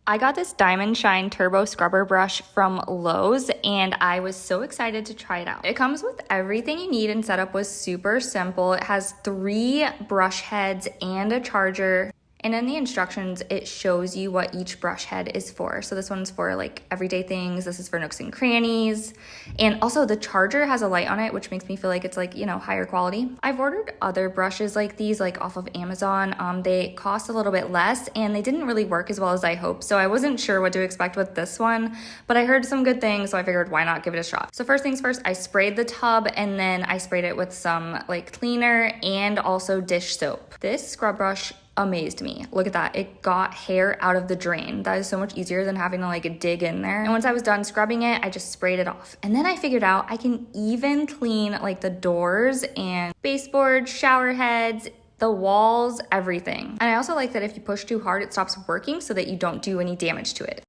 I got this Diamond Shine Turbo Scrubber Brush from Lowe's and I was so excited to try it out. It comes with everything you need and setup was super simple. It has 3 brush heads and a charger. And in the instructions, it shows you what each brush head is for. So this one's for like everyday things. This is for nooks and crannies. And also the charger has a light on it, which makes me feel like it's like, you know, higher quality. I've ordered other brushes like these, like off of Amazon. They cost a little bit less and they didn't really work as well as I hoped. So I wasn't sure what to expect with this one, but I heard some good things. So I figured why not give it a shot. So first things first, I sprayed the tub and then I sprayed it with some like cleaner and also dish soap. This scrub brush amazed me. Look at that. It got hair out of the drain. That is so much easier than having to like dig in there. And once I was done scrubbing it, I just sprayed it off. And then I figured out I can even clean like the doors and baseboards, shower heads, the walls, everything. And I also like that if you push too hard, it stops working so that you don't do any damage to it.